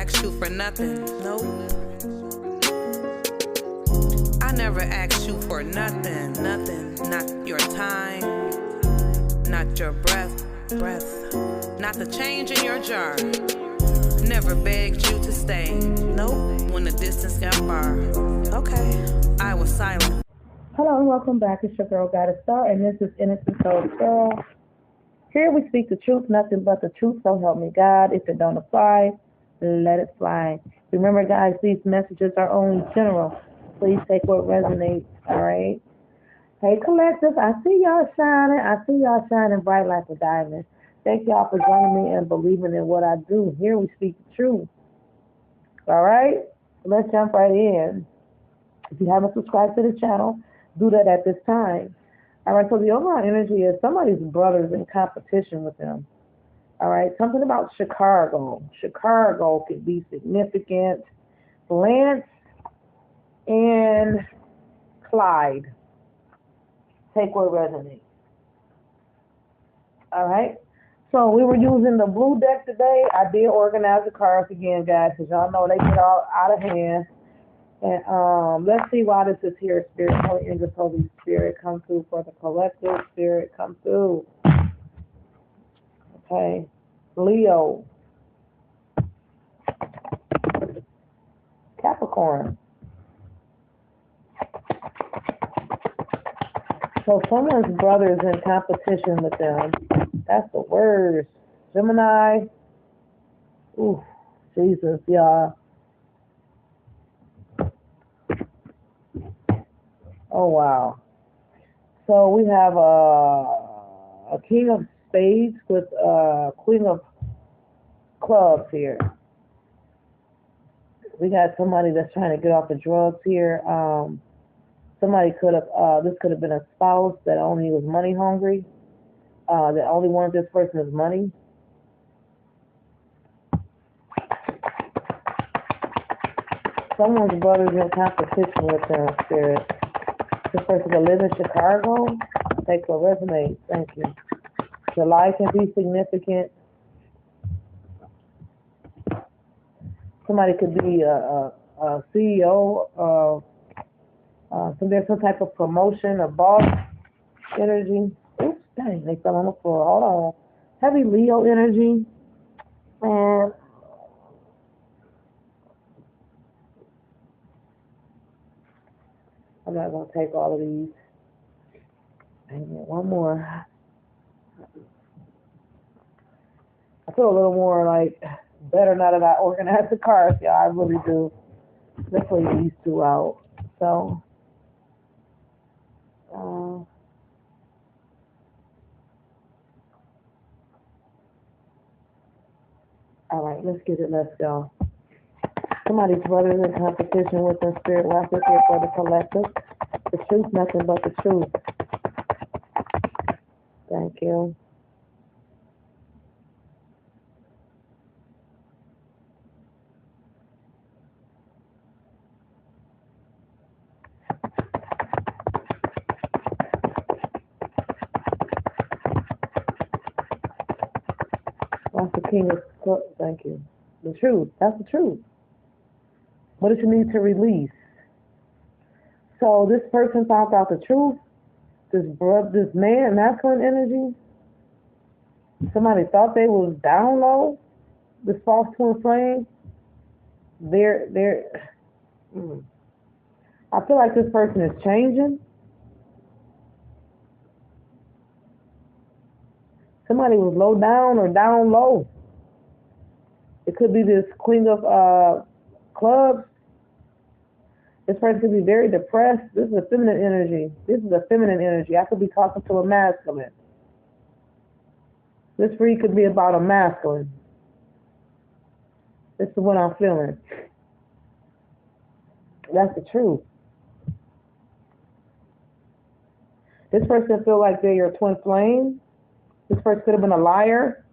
asked you for nothing. Nope. I never asked you for nothing. Nothing. Not your time. Not your breath. Not the change in your jar. Never begged you to stay. Nope. When the distance got far. Okay. I was silent. Hello and welcome back. It's your girl Goddess Star, and this is Innocent Soul Girl. Here we speak the truth, nothing but the truth, so help me God. If it don't apply, let it fly. Remember, guys, these messages are only general. Please take what resonates, all right? Hey, collective, I see y'all shining. I see y'all shining bright like a diamond. Thank y'all for joining me and believing in what I do. Here we speak the truth. All right? Let's jump right in. If you haven't subscribed to the channel, do that at this time. All right, so the overall energy is somebody's brother's in competition with them. All right, something about Chicago. Chicago could be significant. Lance and Clyde. Take what resonates. All right, so we were using the blue deck today. I did organize the cards again, guys, because y'all know they get all out of hand. And let's see why this is here. Spirit, Holy Angels, Holy Spirit, come through for the collective. Spirit, come through. Okay. Leo. Capricorn. So someone's brother is in competition with them. That's the worst. Gemini. Ooh, Jesus, y'all. Oh, wow. So we have a King of Spades with a Queen of Clubs here. We got somebody that's trying to get off the drugs here. Somebody could have, this could have been a spouse that only was money hungry, that only wanted this person's money. Someone's brother's in competition with them, Spirit. This person can live in Chicago. Take what resonates. Thank you. July can be significant. Somebody could be a CEO of there's some type of promotion or boss energy. Oops, dang, they fell on the floor. Hold on. Heavy Leo energy. And I'm not going to take all of these. Dang it, one more. I feel a little more like better now that I organize the cards. Yeah, I really do. Let's leave these two out. So, all right, let's get it. Let's go. Somebody's brother's in competition with the Spirit. Watch this here for the collective. The truth, nothing but the truth. Thank you. Watch the King of Cups. Thank you. The truth. That's the truth. What does you need to release? So this person found out the truth. This man, masculine energy. Somebody thought they was down low. This false twin flame. I feel like this person is changing. Somebody was low down or down low. It could be this Queen of Clubs. This person could be very depressed. This is a feminine energy. I could be talking to a masculine. This read could be about a masculine. This is what I'm feeling. That's the truth. This person feel like they're your twin flame. This person could have been a liar.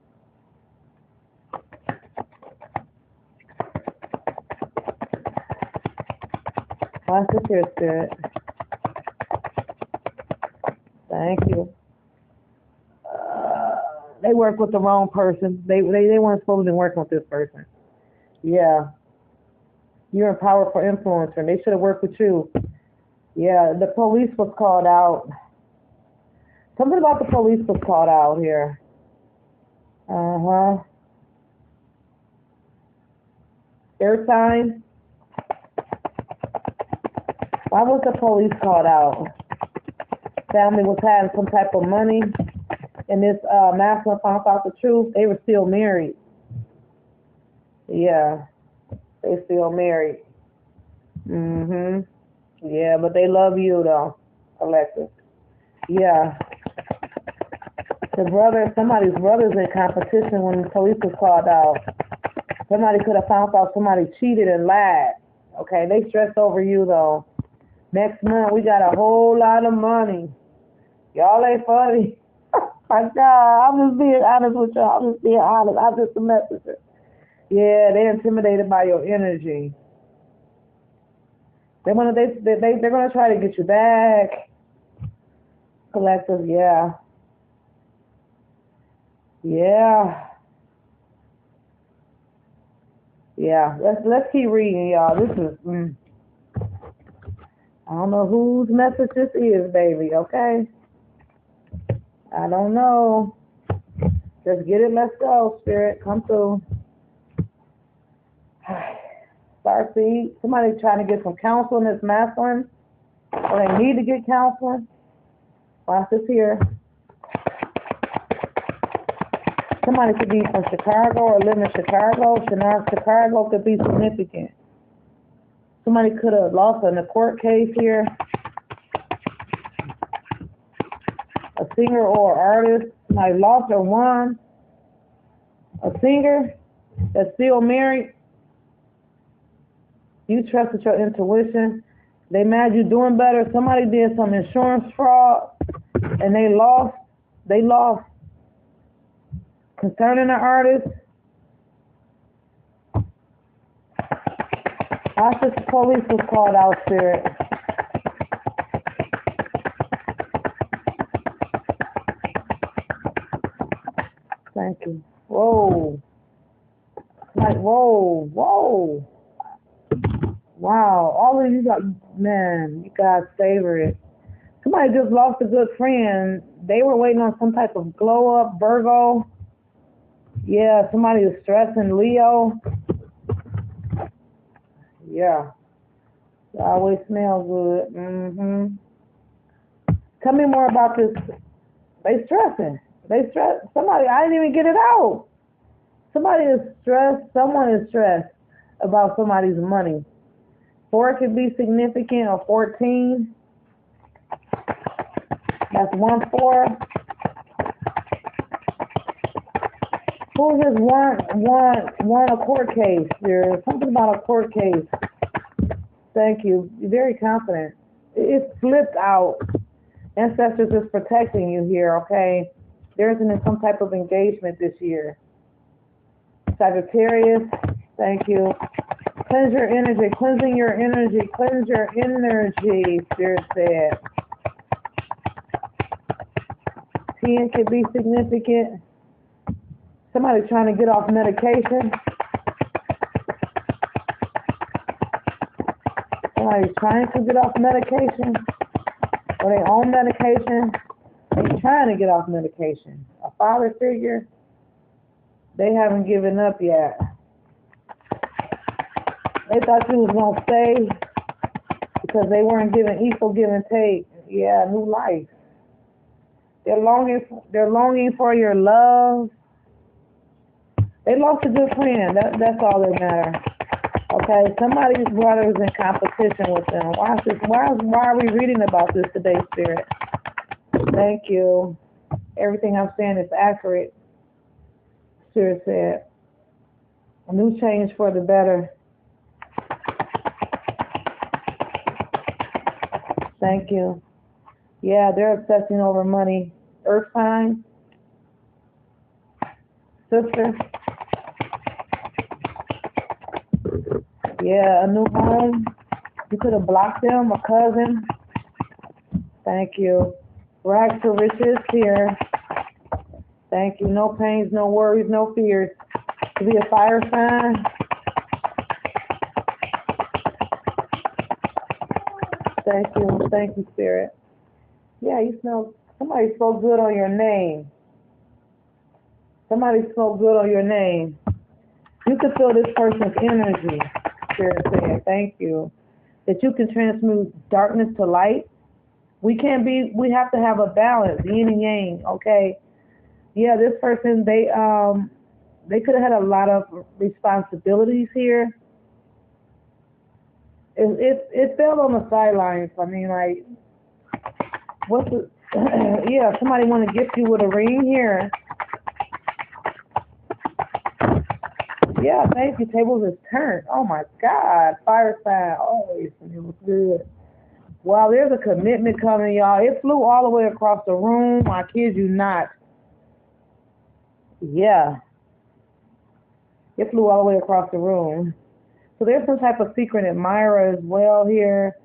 Watch this here, Spirit. Thank you. They work with the wrong person. They weren't supposed to be working with this person. Yeah. You're a powerful influencer. They should have worked with you. Yeah, the police was called out. Something about the police was called out here. Uh-huh. Airtime. Why was the police called out? Family was having some type of money, and this masculine found out the truth. They were still married. Yeah, they still married. Mhm. Yeah, but they love you though, Alexis. Yeah. Somebody's brother's in competition when the police was called out. Somebody could have found out somebody cheated and lied. Okay, they stressed over you though. Next month we got a whole lot of money. Y'all ain't funny. My God, I'm just being honest with y'all. I'm just being honest. I'm just a messenger. Yeah, they're intimidated by your energy. They're gonna try to get you back. Collective, yeah. Yeah. Yeah. Let's keep reading, y'all. This is I don't know whose message this is, baby, okay? I don't know. Just get it, let's go, Spirit. Come through. Starseed. Somebody trying to get some counseling that's masculine. Or they need to get counseling. Watch this here. Somebody could be from Chicago or live in Chicago. Chicago could be significant. Somebody could have lost in a court case here. A singer or artist. Somebody lost or won. A singer that's still married. You trusted your intuition. They mad you doing better. Somebody did some insurance fraud and they lost. They lost. Concerning the artist, I think the police was called out, Spirit. Thank you. Whoa. Like, whoa. Wow. All of you got, man, you guys savor it. Somebody just lost a good friend. They were waiting on some type of glow up, Virgo. Yeah, somebody is stressing, Leo. Yeah. It always smells good. Tell me more about this. They stressing. Somebody, I didn't even get it out. Somebody is stressed. Someone is stressed about somebody's money. 4 could be significant, or 14. That's 1-4. Who just won a court case? There's something about a court case. Thank you. You're very confident. It's flipped out. Ancestors is protecting you here, okay? There isn't some type of engagement this year. Sagittarius, thank you. Cleanse your energy. Cleansing your energy. Cleanse your energy, Spirit said. 10 could be significant. Somebody trying to get off medication. Somebody's trying to get off medication. Or they own medication. They're trying to get off medication. A father figure. They haven't given up yet. They thought you was going to stay because they weren't giving equal give and take. Yeah, new life. They're longing for your love. They lost a good friend. That's all that matters. Okay, somebody's brother is in competition with them. Watch this. Why are we reading about this today, Spirit? Thank you. Everything I'm saying is accurate. Spirit said, a new change for the better. Thank you. Yeah, they're obsessing over money. Earth sign. Sister. Yeah, a new home. You could have blocked them, a cousin. Thank you. Rags to riches here. Thank you. No pains, no worries, no fears. To be a fire sign. Thank you. Thank you, Spirit. Yeah, you smell, somebody spoke good on your name. Somebody spoke good on your name. You can feel this person's energy, Spirit saying, thank you. That you can transmute darkness to light. We have to have a balance, yin and yang, okay? Yeah, this person, they could have had a lot of responsibilities here. It fell on the sidelines. I mean, like, what's the, yeah, somebody want to gift you with a ring here. Yeah, thank you. Tables is turned. Oh my God. Fire sign always. It was good. Wow, there's a commitment coming, y'all. It flew all the way across the room. I kid you not. Yeah. It flew all the way across the room. So there's some type of secret admirer as well here.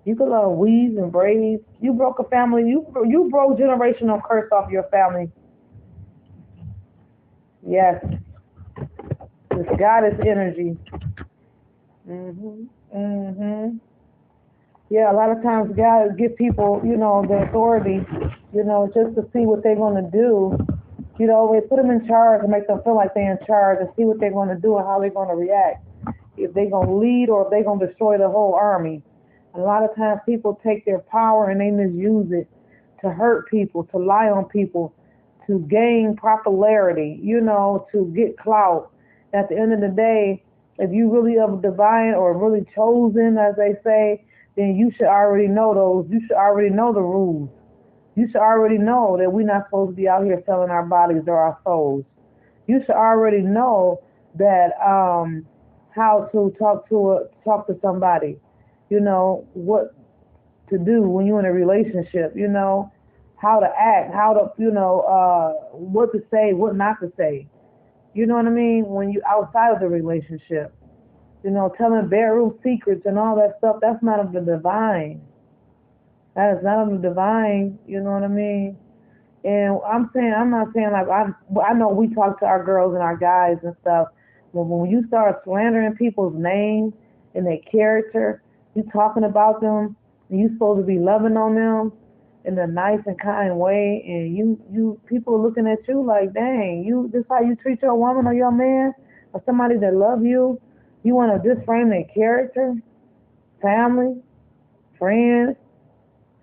You could love weaves and braids. You broke a family. You broke generational curse off your family. Yes. This goddess energy. Yeah, a lot of times God give people, the authority, just to see what they're going to do. They put them in charge and make them feel like they're in charge and see what they're going to do and how they're going to react. If they're going to lead or if they're going to destroy the whole army. A lot of times people take their power and they misuse it to hurt people, to lie on people, to gain popularity, to get clout. At the end of the day, if you really are divine or really chosen, as they say, then you should already know those. You should already know the rules. You should already know that we're not supposed to be out here selling our bodies or our souls. You should already know that how to talk to somebody. What to do when you're in a relationship. How to act, how to what to say, what not to say. You know what I mean? When you outside of the relationship, telling bedroom secrets and all that stuff, that's not of the divine. That is not of the divine, you know what I mean? And I'm not saying like, I know we talk to our girls and our guys and stuff, but when you start slandering people's names and their character, you talking about them, and you supposed to be loving on them in a nice and kind way, and you people are looking at you like, dang, this how you treat your woman or your man or somebody that love you? You want to disframe their character, family, friends,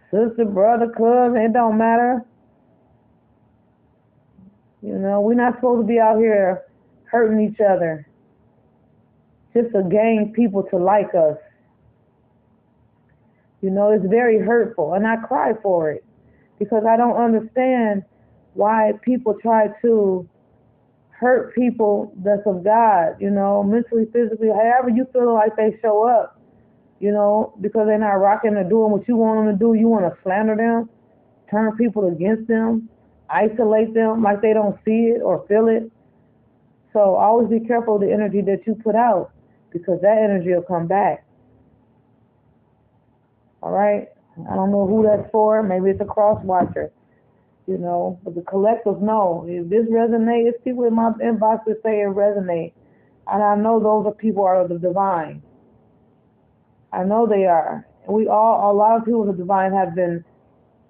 sister, brother, cousin, it don't matter. We're not supposed to be out here hurting each other just to gain people to like us. It's very hurtful, and I cry for it because I don't understand why people try to hurt people that's of God, mentally, physically, however you feel like they show up, because they're not rocking or doing what you want them to do. You want to slander them, turn people against them, isolate them like they don't see it or feel it. So always be careful of the energy that you put out because that energy will come back. All right? I don't know who that's for. Maybe it's a cross watcher, but the collectives know. If this resonates, it's people in my inbox that say it resonates. And I know those are people are of the divine. I know they are. And a lot of people of the divine have been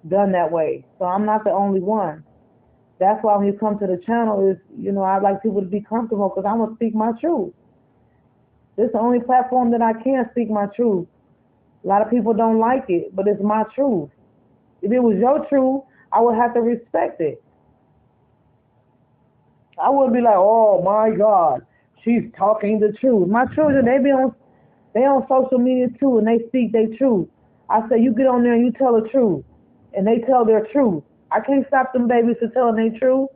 done that way. So I'm not the only one. That's why when you come to the channel is, I'd like people to be comfortable because I'm going to speak my truth. This is the only platform that I can speak my truth. A lot of people don't like it, but it's my truth. If it was your truth, I would have to respect it. I wouldn't be like, oh my God, she's talking the truth. My children, they on social media too, and they speak their truth. I say, you get on there and you tell the truth, and they tell their truth. I can't stop them babies from telling their truth.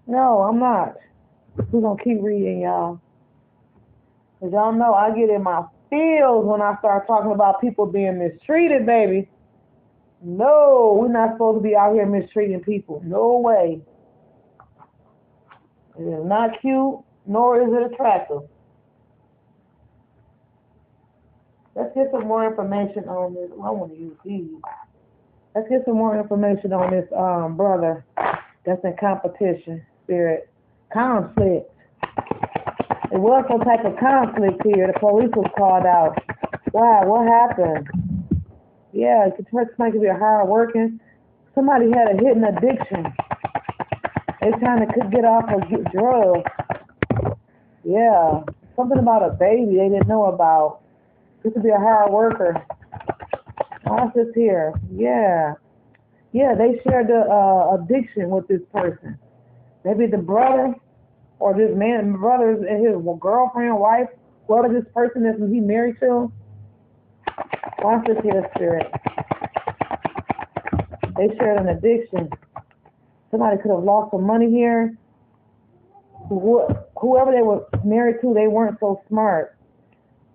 No, I'm not. We're going to keep reading, y'all. Because y'all know I get in my feels when I start talking about people being mistreated, baby. No, we're not supposed to be out here mistreating people. No way. It is not cute, nor is it attractive. Let's get some more information on this. I want to use these. Let's get some more information on this brother that's in competition, spirit. Conflict. It was some type of conflict here. The police was called out. Wow, what happened? Yeah, somebody could be hard working. Somebody had a hidden addiction. They trying to get off of drugs. Yeah, something about a baby they didn't know about. This could be a hard worker. What's this here? Yeah. Yeah, they shared the addiction with this person. Maybe the brother or this man, brother and his girlfriend, wife, whoever this person is he married to. Watch this here, spirit. They shared an addiction. Somebody could have lost some money here. Whoever they were married to, they weren't so smart.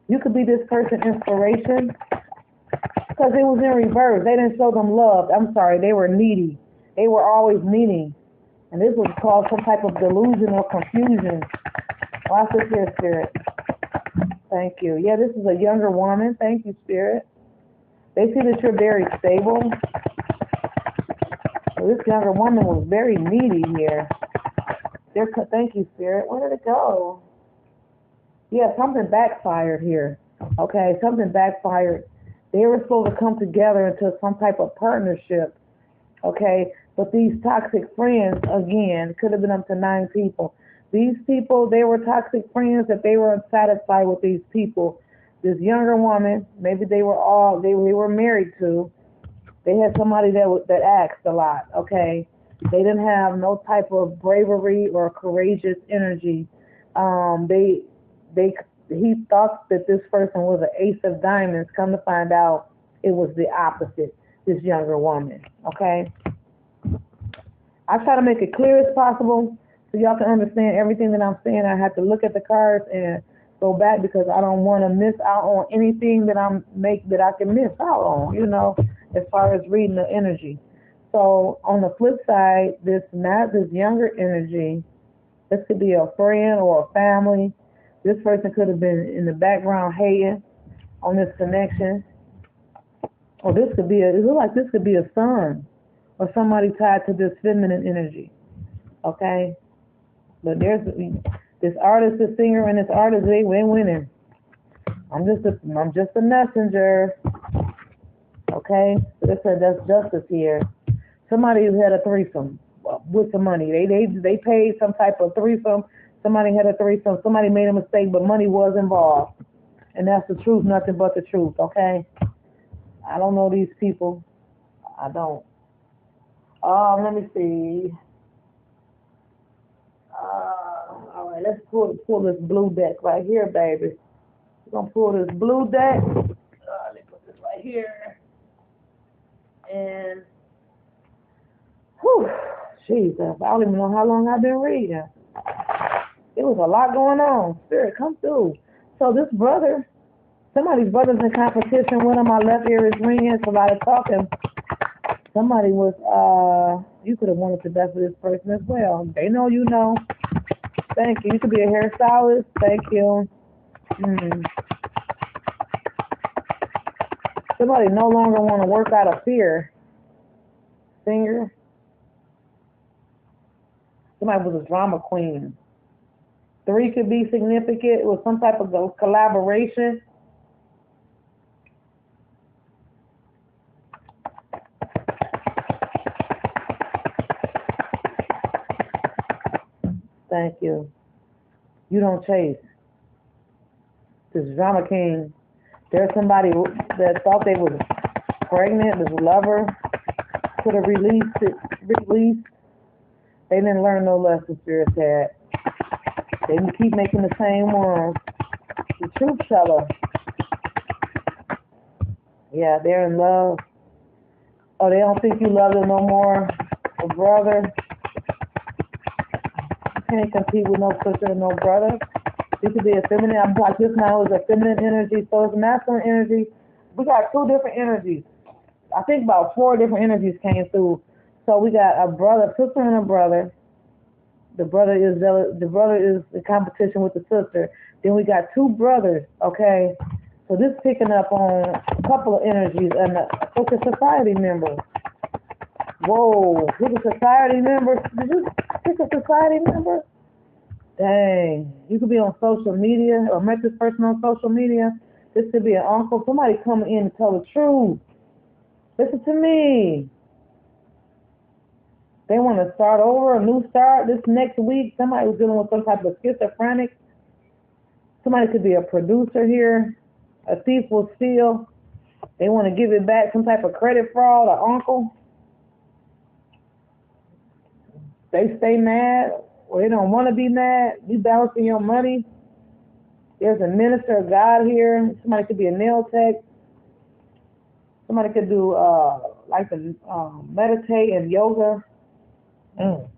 You could be this person's inspiration because it was in reverse. They didn't show them love. I'm sorry, they were needy. They were always needy. And this would cause some type of delusion or confusion. Watch this here, Spirit. Thank you. Yeah, this is a younger woman. Thank you, Spirit. They see that you're very stable. So this younger woman was very needy here. Thank you, Spirit. Where did it go? Yeah, something backfired here. Okay, something backfired. They were supposed to come together into some type of partnership. Okay, but these toxic friends, again, could have been up to 9 people. These people, they were toxic friends that they were unsatisfied with these people. This younger woman, maybe they were married to. They had somebody that asked a lot. Okay, they didn't have no type of bravery or courageous energy. He thought that this person was an ace of diamonds. Come to find out, it was the opposite. This younger woman. Okay. I try to make it clear as possible so y'all can understand everything that I'm saying. I have to look at the cards and go back because I don't want to miss out on anything that I can miss out on, as far as reading the energy. So on the flip side, this younger energy, this could be a friend or a family. This person could have been in the background hating on this connection. Or it looks like this could be a son or somebody tied to this feminine energy. Okay? But there's this artist, this singer, and this artist, they winning. I'm just a messenger. Okay? So that's justice here. Somebody had a threesome with some money. They paid some type of threesome. Somebody had a threesome. Somebody made a mistake, but money was involved. And that's the truth, nothing but the truth, okay? I don't know these people. I don't. Let me see. All right, let's pull this blue deck right here, baby. We're going to pull this blue deck. Let me put this right here. And, whew, Jesus, I don't even know how long I've been reading. It was a lot going on. Spirit, come through. So this brother, somebody's brother's in competition with him. My left ear is ringing. Somebody talking. Somebody was, you could have wanted the best of this person as well. They know you know. Thank you. You could be a hairstylist. Thank you. Somebody no longer want to work out of fear. Singer. Somebody was a drama queen. 3 could be significant. It was some type of collaboration. Thank you. You don't chase. This drama king. There's somebody that thought they was pregnant. This lover could have released. They didn't learn no lessons, Spirit said. They keep making the same ones. The truth teller. Yeah, they're in love. Oh, they don't think you love them no more. A brother. You can't compete with no sister and no brother. This could be a feminine. I'm like, this now is a feminine energy, so it's masculine energy. We got 2 different energies. I think about 4 different energies came through. So we got a brother, sister, and a brother. The brother is in competition with the sister. Then we got 2 brothers. Okay, so this picking up on a couple of energies and a society member. Whoa, pick a society member. Did you pick a society member? Dang, you could be on social media or met this person on social media. This could be an uncle. Somebody coming in to tell the truth. Listen to me. They want to start over, a new start this next week. Somebody was dealing with some type of schizophrenic. Somebody could be a producer here. A thief will steal. They want to give it back, some type of credit fraud, or uncle. They stay mad, or they don't want to be mad. You balancing your money. There's a minister of God here. Somebody could be a nail tech. Somebody could do meditate and yoga. So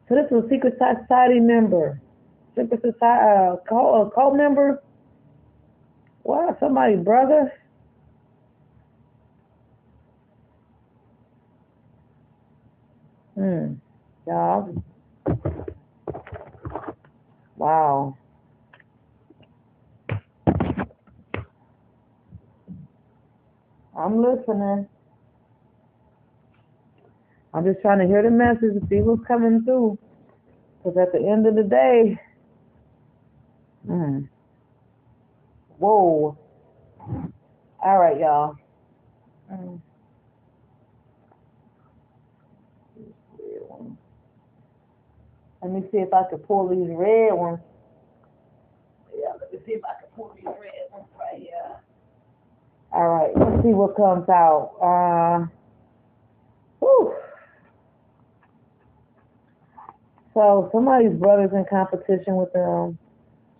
this is a secret society member. Secret society, cult member. Wow, somebody's brother. Y'all. Wow. I'm listening. I'm just trying to hear the message and see what's coming through. Because at the end of the day, whoa. All right, y'all. Let me see if I can pull these red ones. Yeah, let me see if I can pull these red ones right here. All right, let's see what comes out. Whew. So somebody's brother's in competition with them.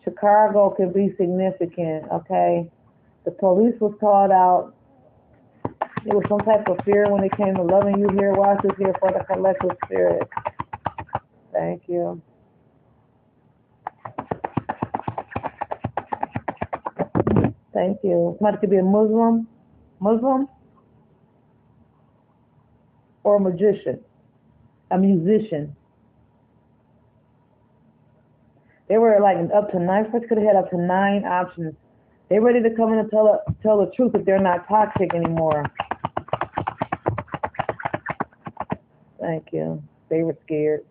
Chicago can be significant, okay? The police was called out. There was some type of fear when it came to loving you here. Watch this here for the collective spirit. Thank you. Thank you. Somebody could be a Muslim, or a magician, a musician. They were like up to 9. First could have had up to 9 options. They're ready to come in and tell the truth if they're not toxic anymore. Thank you. They were scared.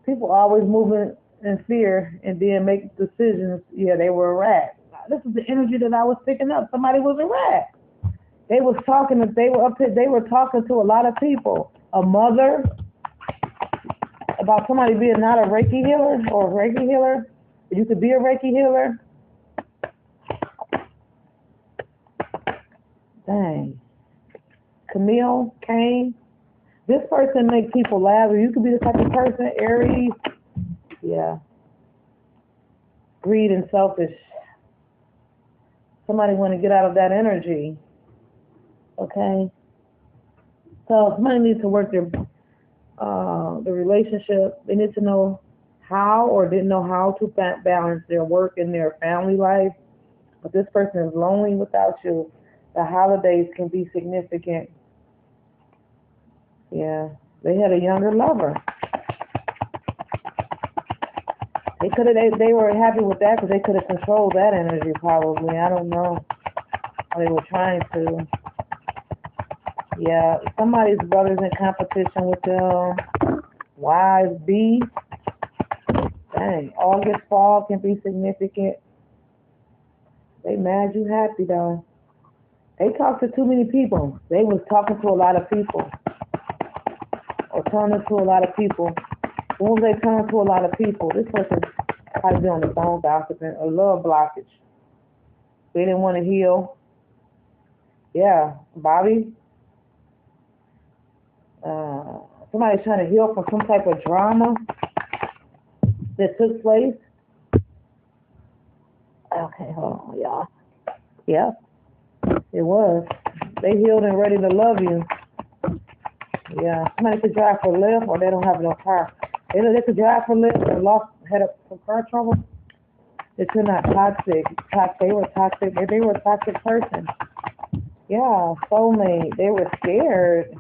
People always moving in fear and then make decisions. Yeah, they were a rat. This is the energy that I was picking up. Somebody was a rat. They was talking. They were talking to a lot of people. A mother about somebody being not a Reiki healer or a Reiki healer. You could be a Reiki healer. Dang. Camille, Cain. This person makes people laugh. You could be the type of person, Aries. Yeah. Greed and selfish. Somebody want to get out of that energy. Okay? So somebody needs to work the relationship. They need to know how or didn't know how to balance their work and their family life. But this person is lonely without you. The holidays can be significant. Yeah, they had a younger lover. They were happy with that because they could have controlled that energy probably. I don't know. They were trying to. Yeah, somebody's brother's in competition with them. Wives, B. Dang, August, fall can be significant. They mad you happy though. They talked to too many people. They was talking to a lot of people. Or turning to a lot of people. When was they turning to a lot of people? This person probably be on the phone gossiping. A love blockage. They didn't want to heal. Yeah, Bobby. Somebody's trying to heal from some type of drama that took place. Okay, hold on, y'all. Yeah, it was. They healed and ready to love you. Yeah, somebody could drive for Lyft or they don't have no car. They could drive for Lyft and had some car trouble. If you're not toxic. They were toxic. They were a toxic person. Yeah, soulmate. They were scared.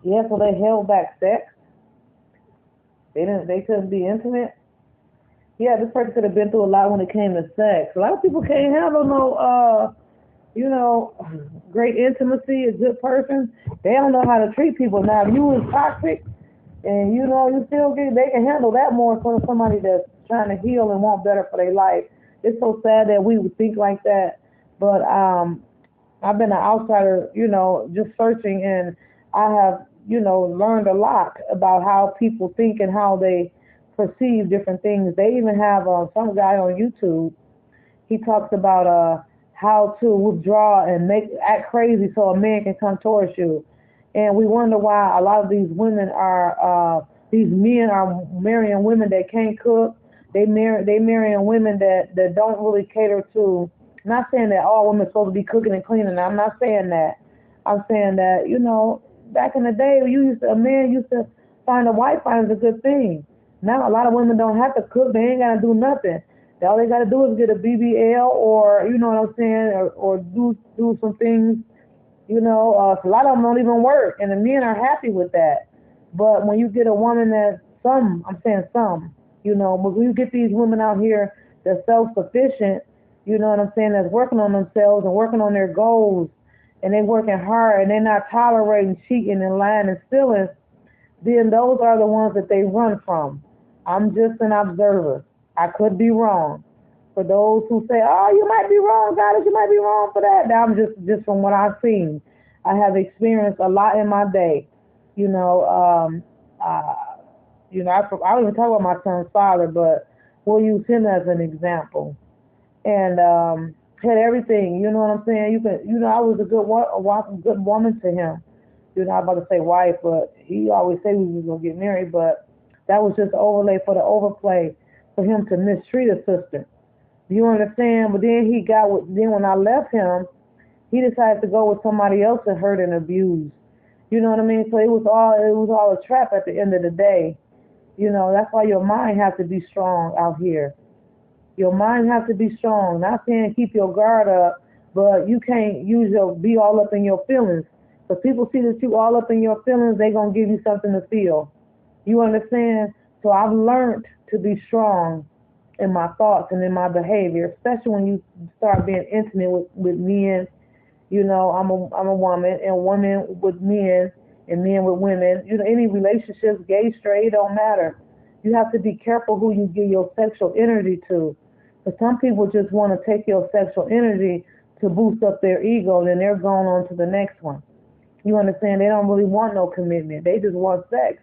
Yeah, so they held back sex. They couldn't be intimate. Yeah, this person could have been through a lot when it came to sex. A lot of people can't handle no great intimacy, a good person. They don't know how to treat people. Now, if you was toxic and you still they can handle that more for somebody that's trying to heal and want better for their life. it's so sad that we would think like that. But I've been an outsider, just searching, and I have, learned a lot about how people think and how they perceive different things. They even have some guy on YouTube. He talks about how to withdraw and act crazy so a man can come towards you. And we wonder why a lot of these men are marrying women that can't cook. They marrying women that don't really cater to. Not saying that all women are supposed to be cooking and cleaning. I'm not saying that. I'm saying that, back in the day, a man used to find a wife finds a good thing. Now a lot of women don't have to cook. They ain't gotta do nothing. All they gotta do is get a BBL, or you know what I'm saying, or do some things. A lot of them don't even work, and the men are happy with that. But when you get a woman I'm saying some, but when you get these women out here that's self-sufficient, you know what I'm saying, that's working on themselves and working on their goals, and they're working hard, and they're not tolerating cheating and lying and stealing, then those are the ones that they run from. I'm just an observer. I could be wrong. For those who say, oh, you might be wrong, Goddess, you might be wrong for that. I'm just from what I've seen. I have experienced a lot in my day. I don't even talk about my son's father, but we'll use him as an example. And had everything, you know what I'm saying? I was a good woman to him. I'm about to say wife, but he always said we was gonna get married, but that was just an overlay for the overplay for him to mistreat a sister. You understand? But then when I left him, he decided to go with somebody else that hurt and abused. You know what I mean? So it was all a trap at the end of the day. That's why your mind has to be strong out here. Your mind has to be strong. Not saying keep your guard up, but you can't be all up in your feelings. If people see that you all up in your feelings, they're going to give you something to feel. You understand? So I've learned to be strong in my thoughts and in my behavior, especially when you start being intimate with men. I'm a woman, and women with men and men with women. Any relationships, gay, straight, it don't matter. You have to be careful who you give your sexual energy to. But some people just want to take your sexual energy to boost up their ego, and then they're going on to the next one. You understand? They don't really want no commitment. They just want sex.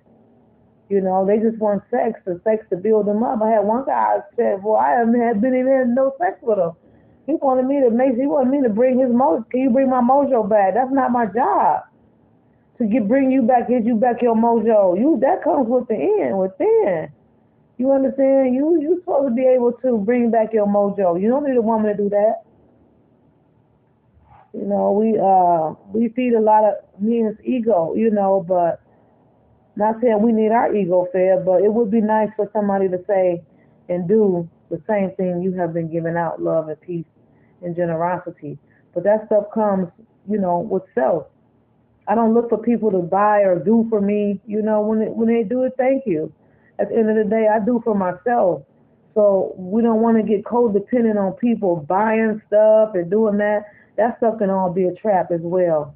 They just want sex to build them up. I had one guy said, well, I haven't been in there no sex with him. He wanted me to bring his mojo. Can you bring my mojo back? That's not my job. Bring you back, get you back your mojo. That comes within. You understand? You supposed to be able to bring back your mojo. You don't need a woman to do that. We feed a lot of men's ego, but not saying we need our ego fed, but it would be nice for somebody to say and do the same thing you have been giving out, love and peace and generosity. But that stuff comes, with self. I don't look for people to buy or do for me. When they do it, thank you. At the end of the day, I do for myself. So we don't want to get codependent on people buying stuff and doing that. That stuff can all be a trap as well.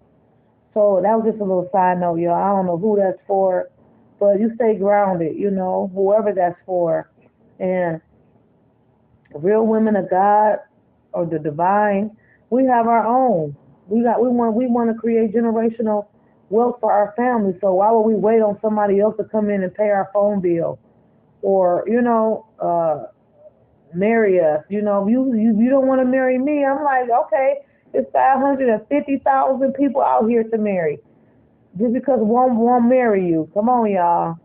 So that was just a little side note, y'all. I don't know who that's for, but you stay grounded, whoever that's for. And real women of God or the divine, we have our own. We want to create generational wealth for our family. So why would we wait on somebody else to come in and pay our phone bill, or marry us? You don't want to marry me. I'm like, okay, it's 550,000 people out here to marry. Just because one won't marry you, come on, y'all.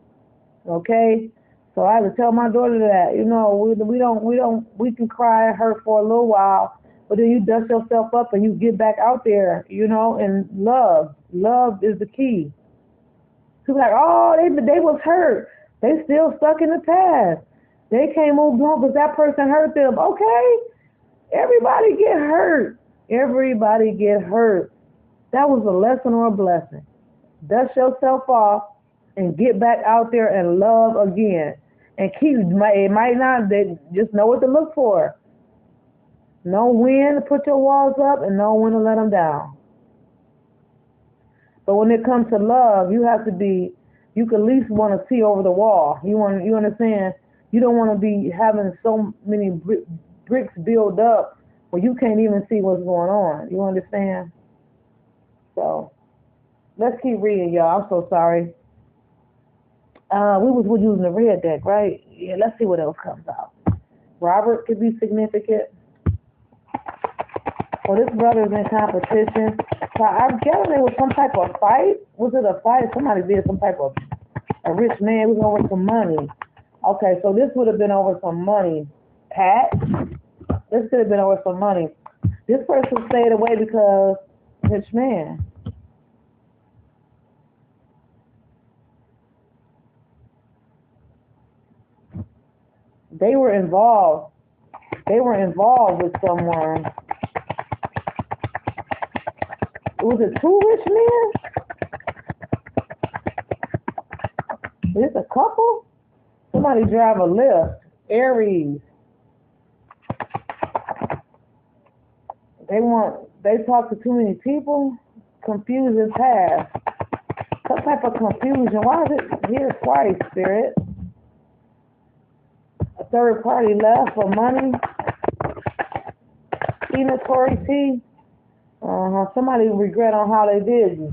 Okay. So I would tell my daughter that, we can cry and hurt for a little while, but then you dust yourself up and you get back out there, and love is the key. People like, oh, they was hurt. They still stuck in the past. They can't move on because that person hurt them. Okay. Everybody get hurt. Everybody get hurt. That was a lesson or a blessing. Dust yourself off and get back out there and love again. And it might not, just know what to look for. Know when to put your walls up and know when to let them down. But when it comes to love, you can at least want to see over the wall. You understand? You don't want to be having so many bricks build up where you can't even see what's going on. You understand? So let's keep reading, y'all. I'm so sorry. We was using the red deck, right? Yeah, let's see what else comes out. Robert could be significant. Well, this brother's in competition. So I'm guessing there was some type of fight. Was it a fight? Somebody did some type of, a rich man was over some money. Okay, so this would have been over some money. Pat? This could have been over some money. This person stayed away because rich man. They were involved. They were involved with someone. Was it two rich men? Is this a couple? Somebody drive a lift. Aries. They talk to too many people. Confusion past. Some type of confusion. Why is it here twice, Spirit? A third party left for money. Tina Tory T. Somebody regret on how they did you.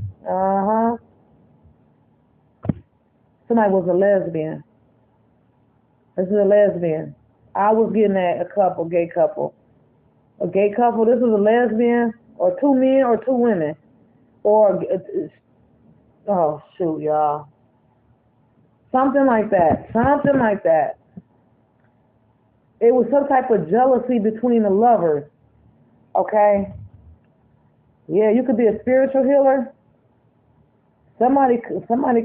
Somebody was a lesbian. This is a lesbian. I was getting at a couple, gay couple. A gay couple, this was a lesbian, or two men or two women. Or, oh shoot, y'all. Something like that. Something like that. It was some type of jealousy between the lovers. Okay? Yeah, you could be a spiritual healer. Somebody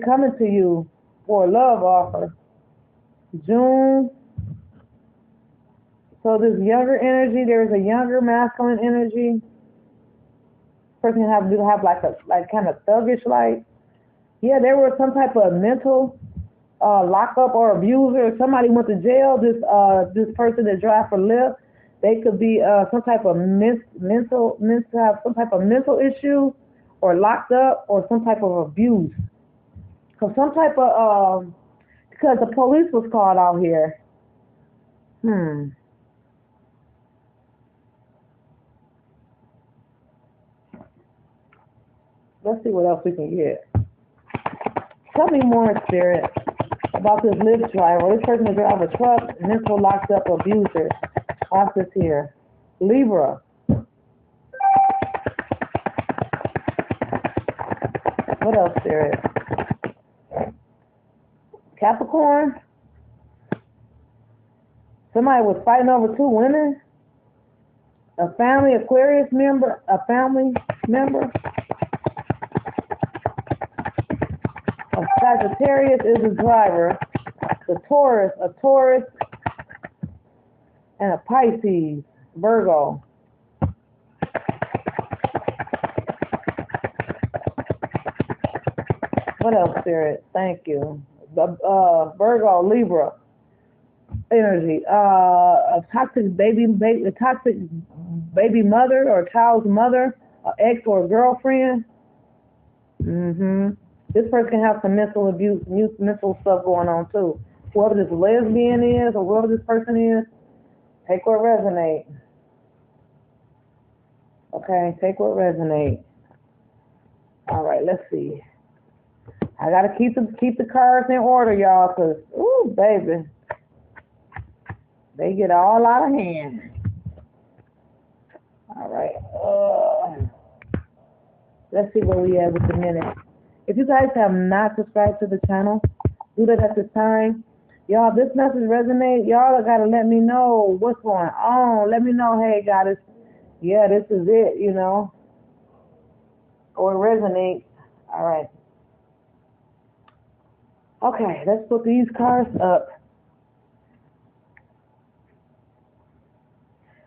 coming to you for a love offer. June. So this younger energy, there's a younger masculine energy. Person have like kind of thuggish like. Yeah, there was some type of mental lockup or abuser. Somebody went to jail. This person that drive for Lyft. They could be some type of have some type of mental issue, or locked up, or some type of abuse. So some type of because the police was called out here. Let's see what else we can get. Tell me more, Spirit, about this Lyft driver. This person that drive a truck, mental locked up abuser. What's this here? Libra. What else, Spirit? Capricorn. Somebody was fighting over two women. A family Aquarius member. A family member. A Sagittarius is a driver. The Taurus, a Taurus, and a Pisces, Virgo. What else, Spirit? Thank you. Virgo, Libra energy. A toxic baby mother or child's mother, an ex or a girlfriend. This person can have some mental abuse, mental stuff going on too. Whoever this lesbian is or whoever this person is, take what resonates. Okay, take what resonates. All right, let's see. I gotta keep the cards in order, y'all, cause ooh, baby, they get all out of hand. All right, let's see where we at with the minute. If you guys have not subscribed to the channel, do that at this time. Y'all, this message resonates. Y'all gotta let me know what's going on. Let me know, hey, goddess, yeah, this is it, you know, or it resonates. All right. Okay, let's put these cards up.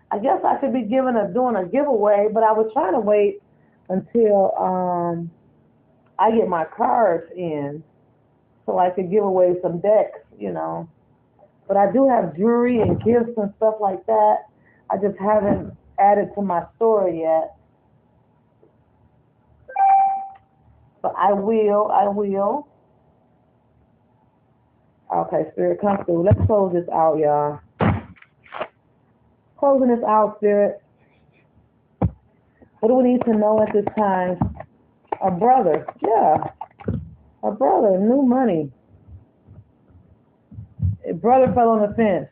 I guess I should be doing a giveaway, but I was trying to wait until I get my cards in so I could give away some decks, you know. But I do have jewelry and gifts and stuff like that. I just haven't added to my store yet. But I will. Okay, Spirit, come through. Let's close this out, y'all. Closing this out, Spirit. What do we need to know at this time? A brother. Yeah. A brother. New money. A brother fell on the fence.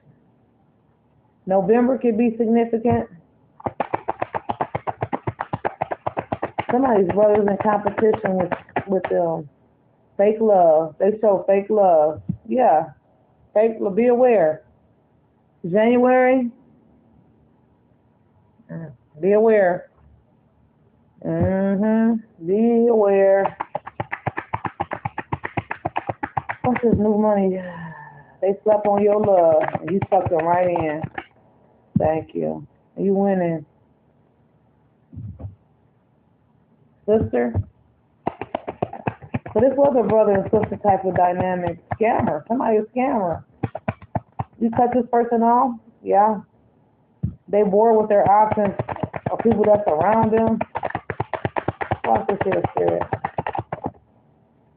November could be significant. Some of these brothers in competition with fake love. They show fake love. Yeah. Fake love. Be aware. January. Be aware. Be aware. What's this new money? They slept on your love, and you sucked them right in. Thank you. You winning. Sister? So this was a brother and sister type of dynamic. Scammer. Somebody a scammer. You cut this person off? Yeah. They bored with their options of people that's around them. Watch this here, Spirit.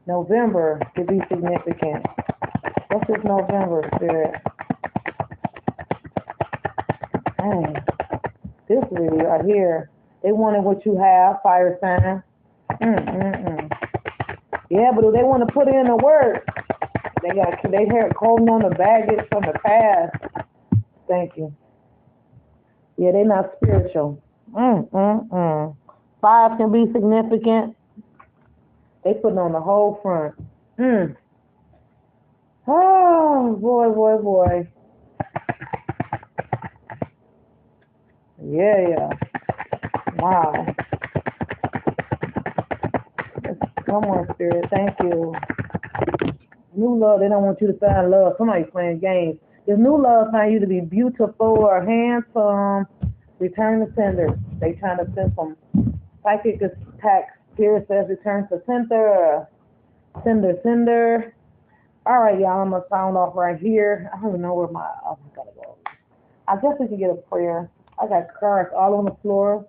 November could be significant. What's this November, Spirit? Dang. This really right here. They wanted what you have, fire sign. Yeah, but if they want to put in the work, they holding on to baggage from the past. Thank you. Yeah, they're not spiritual. 5 can be significant. They putting on the whole front. Oh, boy. Yeah. Wow. Come on, Spirit. Thank you. New love, they don't want you to find love. Somebody's playing games. This new love find you to be beautiful or handsome. Return to sender. They trying to send some psychic attacks. Spirit says return to sender. Sender. All right, y'all. I'm going to sound off right here. I don't even know where I gotta go. I guess we could get a prayer. I got cards all on the floor.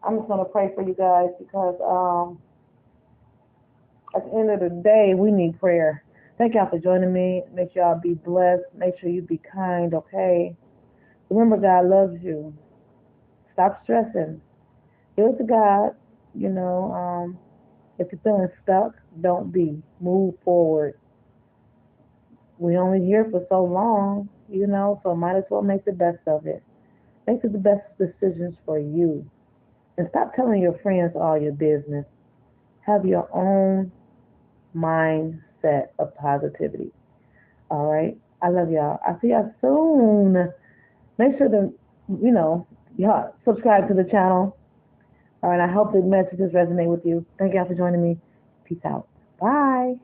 I'm just going to pray for you guys because at the end of the day, we need prayer. Thank y'all for joining me. Make y'all be blessed. Make sure you be kind, okay? Remember, God loves you. Stop stressing. Give it to God. You know, if you're feeling stuck, don't be. Move forward. We only here for so long, you know, so might as well make the best of it. Make the best decisions for you. And stop telling your friends all your business. Have your own mindset of positivity. All right? I love y'all. I'll see y'all soon. Make sure to, y'all subscribe to the channel. All right, I hope the messages resonate with you. Thank y'all for joining me. Peace out. Bye.